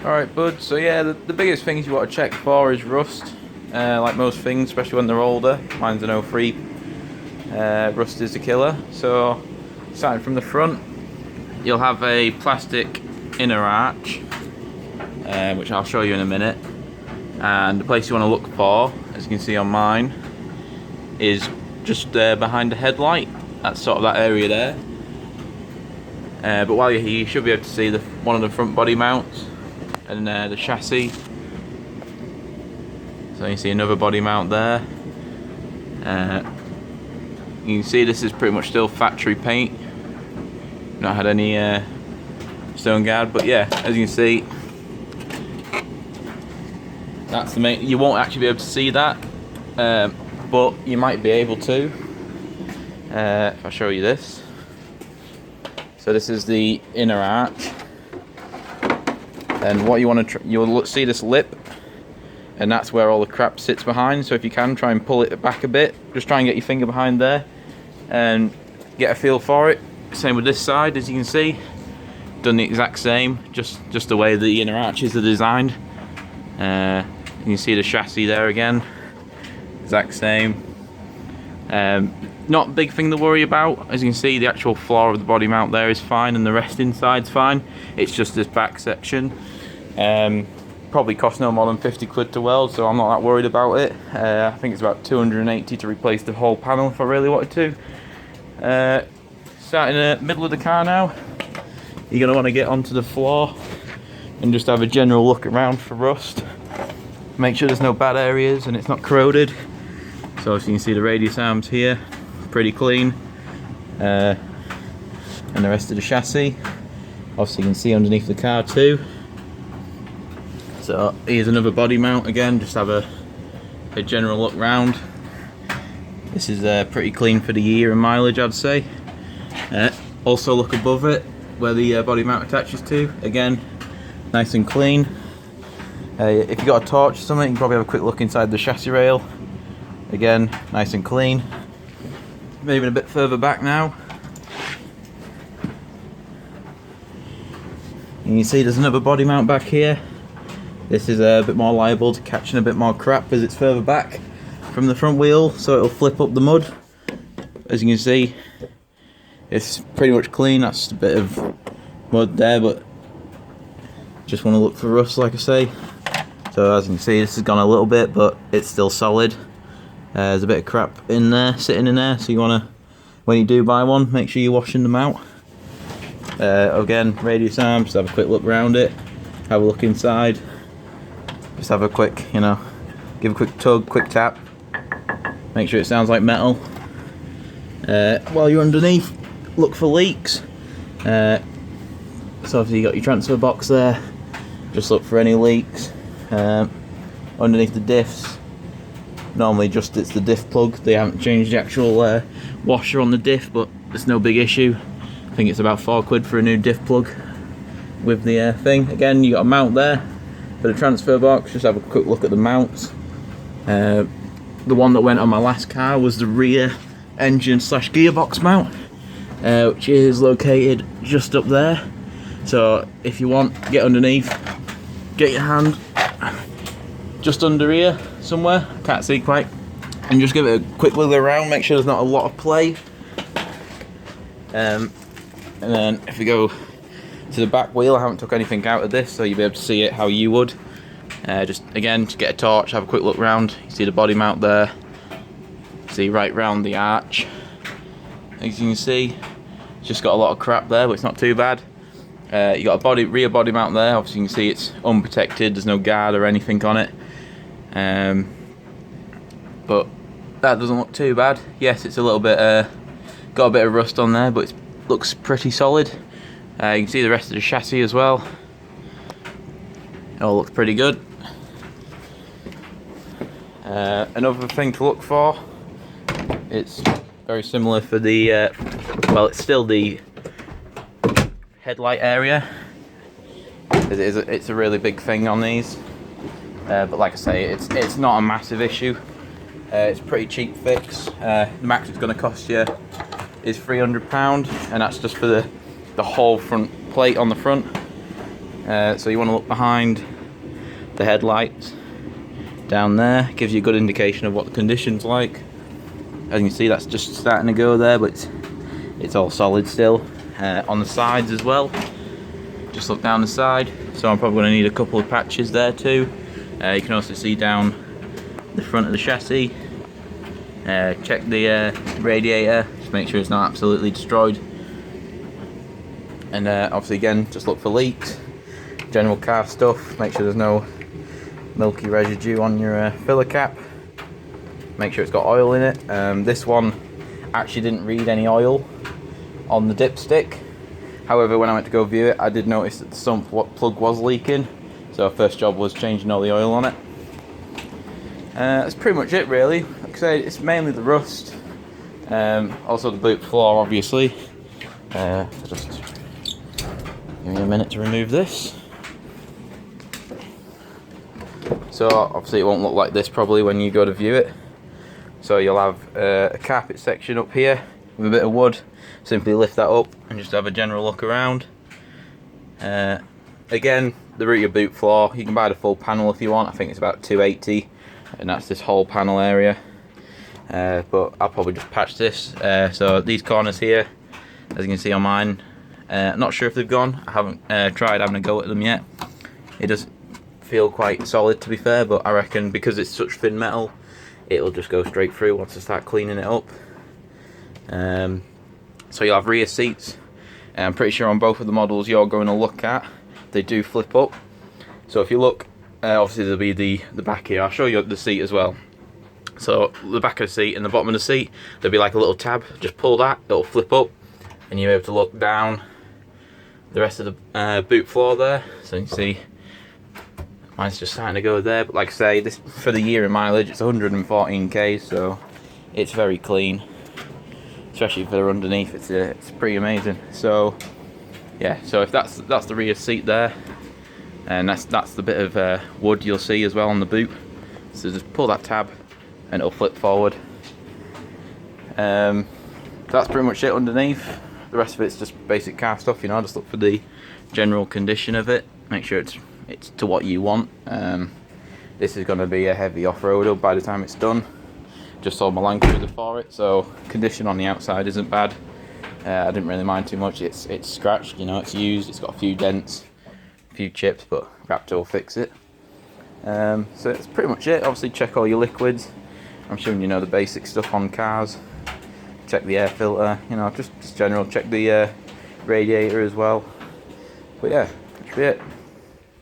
Alright bud, so yeah, the biggest things you want to check for is rust. Like most things, especially when they're older. Mine's an 03. Rust is the killer. So, starting from the front, you'll have a plastic inner arch, which I'll show you in a minute. And the place you want to look for, as you can see on mine, is just behind the headlight. That's sort of that area there. But while you're here, you should be able to see one of the front body mounts and the chassis. So you see another body mount there. You can see this is pretty much still factory paint. Not had any stone guard, but yeah, as you can see, that's the main. You won't actually be able to see that, but you might be able to if I show you this. So this is the inner arch, and what you want to you'll see this lip, and that's where all the crap sits behind. So if you can, try and pull it back a bit. Just try and get your finger behind there and get a feel for it. Same with this side, as you can see, done the exact same, just the way the inner arches are designed. You can see the chassis there again, exact same. Not a big thing to worry about. As you can see, the actual floor of the body mount there is fine, and the rest inside's fine. It's just this back section. Probably cost no more than 50 quid to weld, so I'm not that worried about it. I think it's about 280 to replace the whole panel if I really wanted to. Starting in the middle of the car now, you're going to want to get onto the floor and just have a general look around for rust. Make sure there's no bad areas and it's not corroded. So as you can see, the radius arms here, pretty clean. And the rest of the chassis. Obviously you can see underneath the car too. So here's another body mount again, just have a general look round. This is pretty clean for the year and mileage, I'd say. Also look above it, where the body mount attaches to. Again, nice and clean. If you've got a torch or something, you can probably have a quick look inside the chassis rail. Again, nice and clean. Maybe a bit further back now. And you see there's another body mount back here. This is a bit more liable to catching a bit more crap as it's further back from the front wheel, so it'll flip up the mud. As you can see, it's pretty much clean. That's a bit of mud there, but just want to look for rust, like I say. So as you can see, this has gone a little bit, but it's still solid. There's a bit of crap in there, sitting in there, so you want to, when you do buy one, make sure you're washing them out. Again, radius arm, just have a quick look around it, have a look inside. Just have a quick, give a quick tug, quick tap. Make sure it sounds like metal. While you're underneath, look for leaks. So obviously you got your transfer box there. Just look for any leaks. Underneath the diffs, normally just it's the diff plug. They haven't changed the actual washer on the diff, but it's no big issue. I think it's about 4 quid for a new diff plug with the thing. Again, you got a mount there for the transfer box. Just have a quick look at the mounts. The one that went on my last car was the rear engine / gearbox mount, which is located just up there. So if you want, get underneath, get your hand just under here somewhere, can't see quite, and just give it a quick wiggle around, make sure there's not a lot of play. And then if we go to the back wheel, I haven't took anything out of this, so you'll be able to see it how you would. Just get a torch, have a quick look round. You see the body mount there, see right round the arch. As you can see, it's just got a lot of crap there, but it's not too bad. You got a rear body mount there. Obviously you can see it's unprotected, there's no guard or anything on it. But that doesn't look too bad. Yes, it's a little bit got a bit of rust on there, but it looks pretty solid. You can see the rest of the chassis as well. It all looks pretty good. Another thing to look for, it's very similar for the well, it's still the headlight area. It's a really big thing on these, but like I say, it's not a massive issue. It's a pretty cheap fix. The max it's going to cost you is £300, and that's just for the whole front plate on the front. So you want to look behind the headlights down there, gives you a good indication of what the condition's like. As you can see, that's just starting to go there, but it's all solid still. On the sides as well, just look down the side, so I'm probably going to need a couple of patches there too. You can also see down the front of the chassis. Check the radiator, just make sure it's not absolutely destroyed. And obviously again, just look for leaks, general car stuff, make sure there's no milky residue on your filler cap. Make sure it's got oil in it. This one actually didn't read any oil on the dipstick. However, when I went to go view it, I did notice that the sump plug was leaking. So our first job was changing all the oil on it. That's pretty much it really. Like I say, it's mainly the rust. Also the boot floor, obviously. Just give me a minute to remove this. So obviously it won't look like this probably when you go to view it. So you'll have a carpet section up here with a bit of wood. Simply lift that up and just have a general look around. Again, the root of your boot floor, you can buy the full panel if you want. I think it's about $280, and that's this whole panel area. But I'll probably just patch this. So these corners here, as you can see on mine, not sure if they've gone. I haven't tried having a go at them yet. It does feel quite solid, to be fair, but I reckon because it's such thin metal, it'll just go straight through once I start cleaning it up. So you'll have rear seats. I'm pretty sure on both of the models you're going to look at, they do flip up. So if you look, obviously there'll be the back here. I'll show you the seat as well. So the back of the seat and the bottom of the seat, there'll be like a little tab. Just pull that, it'll flip up, and you'll be able to look down the rest of the boot floor there. So you can see mine's just starting to go there. But like I say, this for the year of mileage, it's 114k, so it's very clean. Especially for underneath, it's pretty amazing. So yeah, so if that's the rear seat there, and that's the bit of wood you'll see as well on the boot. So just pull that tab and it'll flip forward. That's pretty much it underneath. The rest of it's just basic car stuff, you know. Just look for the general condition of it, make sure it's to what you want. This is going to be a heavy off-roader by the time it's done. Just sold my Land Cruiser for it, so condition on the outside isn't bad. I didn't really mind too much. It's scratched, you know, it's used, it's got a few dents, a few chips, but Raptor will fix it. So that's pretty much it. Obviously check all your liquids. I'm sure you know the basic stuff on cars. Check the air filter, you know, just general. Check the radiator as well. But yeah, that should be it.